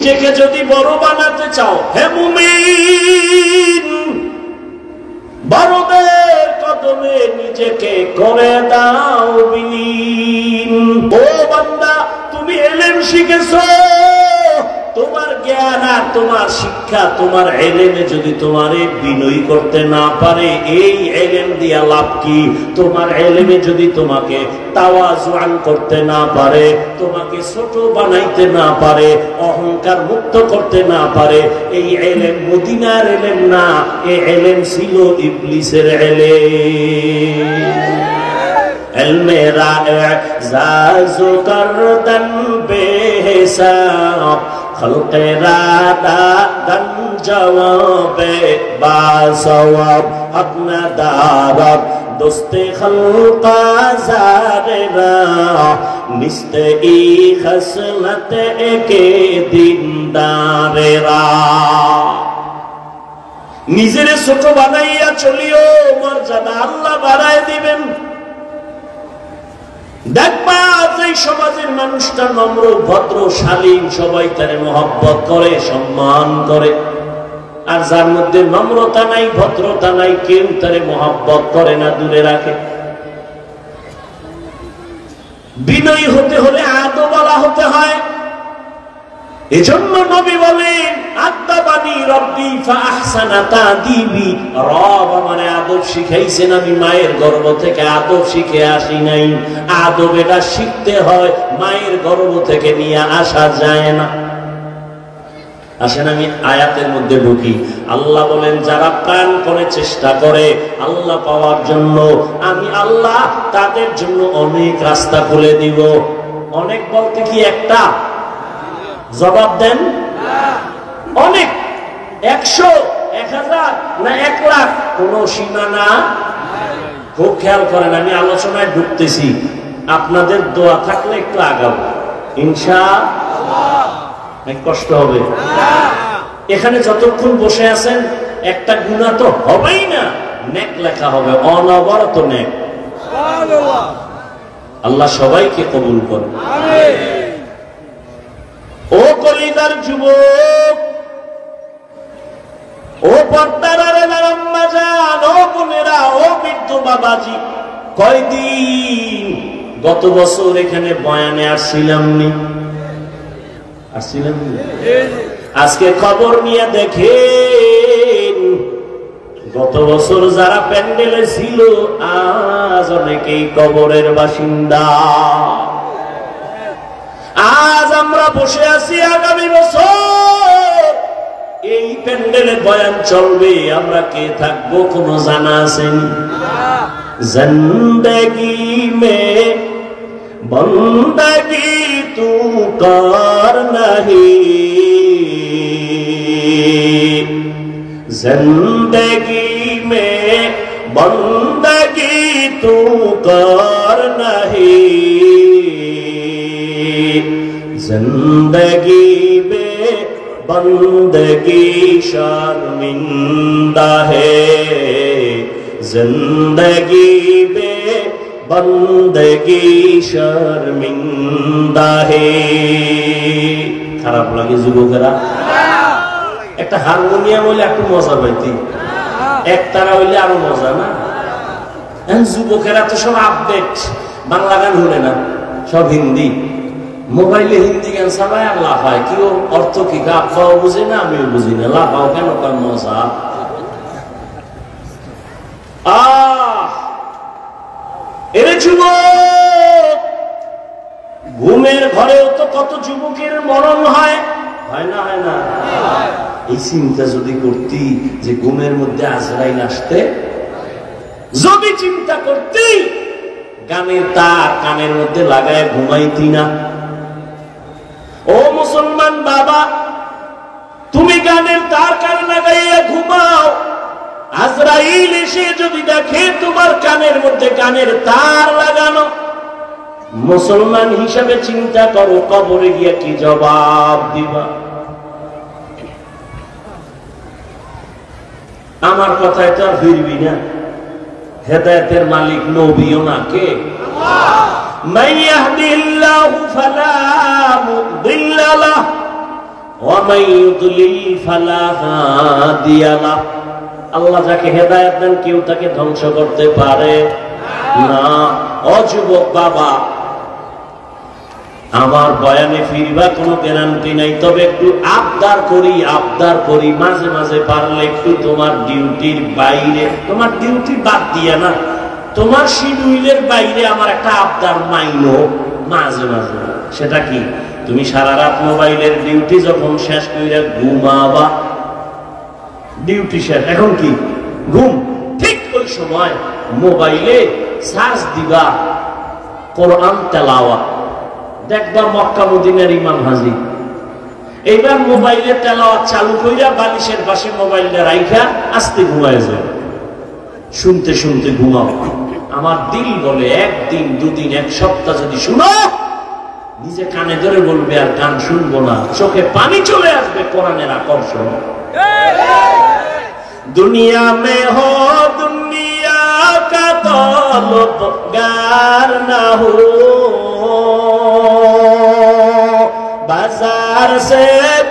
নিজেকে যদি বড় বানাতে চাও, হে মুমিন, বড়দের কদমে নিজেকে করে দাও বিলীন। ও বান্দা, তুমি ইলম শিখেছো, তোমার জ্ঞান আর তোমার শিক্ষা, তোমার ইলমে যদি তোমারে বিনয়ী করতে না পারে, এই ইলম দিয়া লাভ কি? তোমার ইলমে যদি তোমাকে তাওয়াজুআন করতে না পারে, তোমাকে ছোট বানাইতে না পারে, অহংকার মুক্ত করতে না পারে, এই ইলম মদিনার ইলম না, এই ইলম ছিল ইবলিসের ইলম। इल्मे राज़ो करदन बेहिसाब, खल्क़े रादा दन जवाबे बासवाब, अपना दारब दोस्ते खल्क़ा ज़ारेरा, निस्ते ई खसलत के दीनदारेरा। নিজের ছোট বানাইয়া চলিও, মর্যাদা আল্লাহ বাড়ায় দিবেন। দেখবা যে সমাজের মানুষটা নম্র, ভদ্র, শালীন, সবাই তারে মহব্বত করে, সম্মান করে। আর যার মধ্যে নম্রতা নাই, ভদ্রতা নাই, কেউ তারে মহব্বত করে না, দূরে রাখে। বিনয়ী হতে হলে আদবওয়ালা হতে হয়। এজন্য নবী বলেন, আদাবানি রব্বি ফাআহসানা তাদিবি, রব আমারে আদব শিখাইছেন, আমি মায়ের গর্ভ থেকে আদব শিখে আসি নাই। আদব এটা শিখতে হয়, মায়ের গর্ভ থেকে নিয়ে আসা যায় না। আসেন আমি আয়াতের মধ্যে ঢুকি। আল্লাহ বলেন, যারা প্রাণ করে চেষ্টা করে আল্লাহ পাওয়ার জন্য, আমি আল্লাহ তাদের জন্য অনেক রাস্তা খুলে দিব। অনেক বলতে কি একটা? জবাব দেন। অনেক, 100, 1000 না 1 লাখ, কোন সীমানা। খুব খেয়াল করেন, আমি আলোচনায় ঢুকতেছি, আপনাদের দোয়া থাকলে একটু আগাবো ইনশাআল্লাহ। কষ্ট হবে এখানে যতক্ষণ বসে আছেন, একটা গুনাহ তো হবেই না, নেক লেখা হবে, অনবরত নেক। আল্লাহ সবাইকে কবুল করুন। ও কলিজার যুবক, ও পর্দার আম্মা জান, ও বোনেরা, ও বৃদ্ধ বাবাজি, কয়দিন গত বছর এখানে বয়ানে আসছিলাম নি? আজকে খবর নিয়ে দেখেন, গত বছর যারা প্যান্ডেলে ছিল আজ অনেকেই কবরের বাসিন্দা। আজ আমরা বসে আছি, আগামী বছর এই প্যান্ডেলে বয়ান চলবে, আমরা কে থাকবো কোনো জানা আছে? জিন্দেগি মে বন্দগি তু কর নাহি, জিন্দেগি মে বন্দগি তু কর নাহি, जिंदगी बे बंदगी शर्मिंदा है, जिंदगी बे बंदगी शर्मिंदा है। খারাপ লাগে যুবকেরা? একটা হারমোনিয়াম হইলে একটু মজা পাইতি, একতারা হইলে আরো মজা না? যুবকেরা তো সব আপডেট, বাংলা গান শুনে না, সব হিন্দি। মোবাইলে হিন্দি গান চালায় আর লাফায়, কি অর্থ কি আব্বাও বুঝে না, আমিও বুঝি না, লাফাও কেন? কার মজা। এরে যুবক, ঘুমের ঘরেও তো কত যুবকের মরণ হয়, হয় না? হয় না? এই চিন্তা যদি করতি যে ঘুমের মধ্যে আজরাইল আসতে, যদি চিন্তা করতি গানের তার কানের মধ্যে লাগায় ঘুমাইতি না। ও মুসলমান বাবা, তুমি গানের তার কানে লাগাইয়া ঘুমাও, আজরাইল এসে যদি দেখে তোমার কানের মধ্যে গানের তার লাগানো, মুসলমান হিসাবে চিন্তা করো, কবরে গিয়া কি জবাব দিবা? আমার কথায় তো আর ফিরবি না। হেদায়েতের মালিক নবীও না, কে? মান ইয়াহদিল্লাহু ফালা মুদিল্লা লাহু ওয়া মান ইউদ্লিল ফালা হাদিয়া লাহ। আল্লাহ যাকে হেদায়েত দেন কেউ তাকে ধ্বংস করতে পারে না। ও যুবক বাবা, আমার বয়ানে ফিরবা কোনো গ্যারান্টি নাই, তবে একটু আবদার করি মাঝে মাঝে পারলে একটু তোমার ডিউটির বাইরে, তোমার ডিউটি বাদ দিয়ে না, তোমার শিডিউলের বাইরে আমার একটা আবদার মাইনো মাঝে মাঝে। সেটা কি? তুমি সারা রাত মোবাইলের ডিউটি যখন শেষ করে ঘুমাবা, ডিউটি শেষ, এখন কি ঘুম, ঠিক ওই সময় মোবাইলে চার্জ দিবা কোরআন তেলাওয়াত, দেখবা মক্কা মদিনার ইমাম হাজির। এইবার মোবাইলে তেলাওয়াত চালু কইরা বালিশের পাশে মোবাইলটা রাইখা আস্তে ঘুমায় যায়, শুনতে শুনতে ঘুমাও। আমার দিল বলে একদিন দুদিন এক সপ্তাহ যদি শুনো, নিজে কানে ধরে বলবে আর গান শুনবো না, চোখে পানি চলে আসবে কোরআনের আকর্ষণ। दुनिया में हो दुनिया का तलबगार ना हो, बाजार से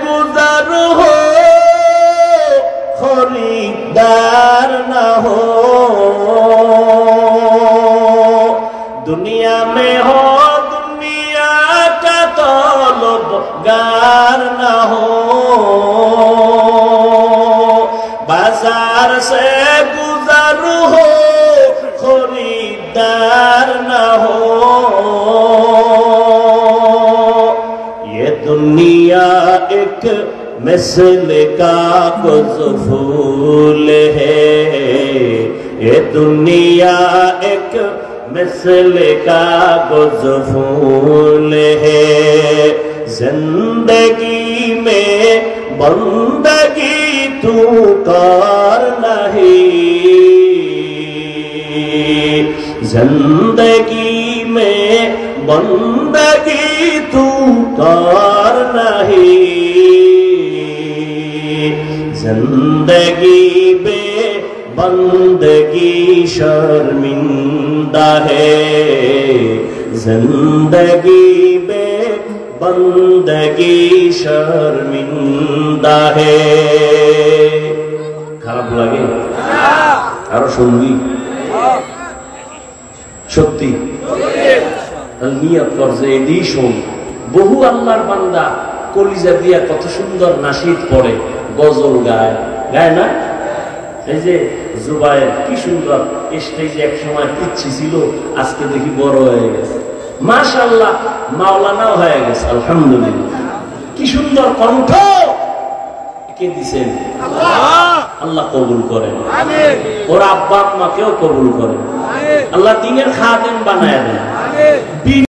गुजर हो खरीदार ना हो। दुनिया में हो दुनिया का तलबगार ना हो, बाजार से गुजर हो खरीदार न हो। ये दुनिया एक मिसल कागज फूल है, ये दुनिया एक मिसल कागज फूल है। जिंदगी में बंदगी तू कर नहीं, जिंदगी में बंदगी तू कर नहीं, जिंदगी में बंदगी शर्मिंदा है, जिंदगी में बंदगी शर्मिंदा है। খারাপ লাগে? আরো শুনবি? সত্যি নিয়ত করছে এডি শোন। বহু আল্লাহর বান্দা কলিজা দিয়া কত সুন্দর নাশিদ পড়ে, গজল গায়, গায় না? এই যে জুবায়ের কি সুন্দর স্টেজে এক সময় পিচ্ছি ছিল, আজকে দেখি বড় হয়ে গেছে, মাশাআল্লাহ, মাওলানাও হয়ে গেছে, আলহামদুলিল্লাহ। কি সুন্দর কণ্ঠ, কে দিছেন? আল্লাহ কবুল করেন, ওর আব্বা আম্মাকেও কবুল করেন, আল্লাহ দ্বীনের খাদেম বানায় দেন।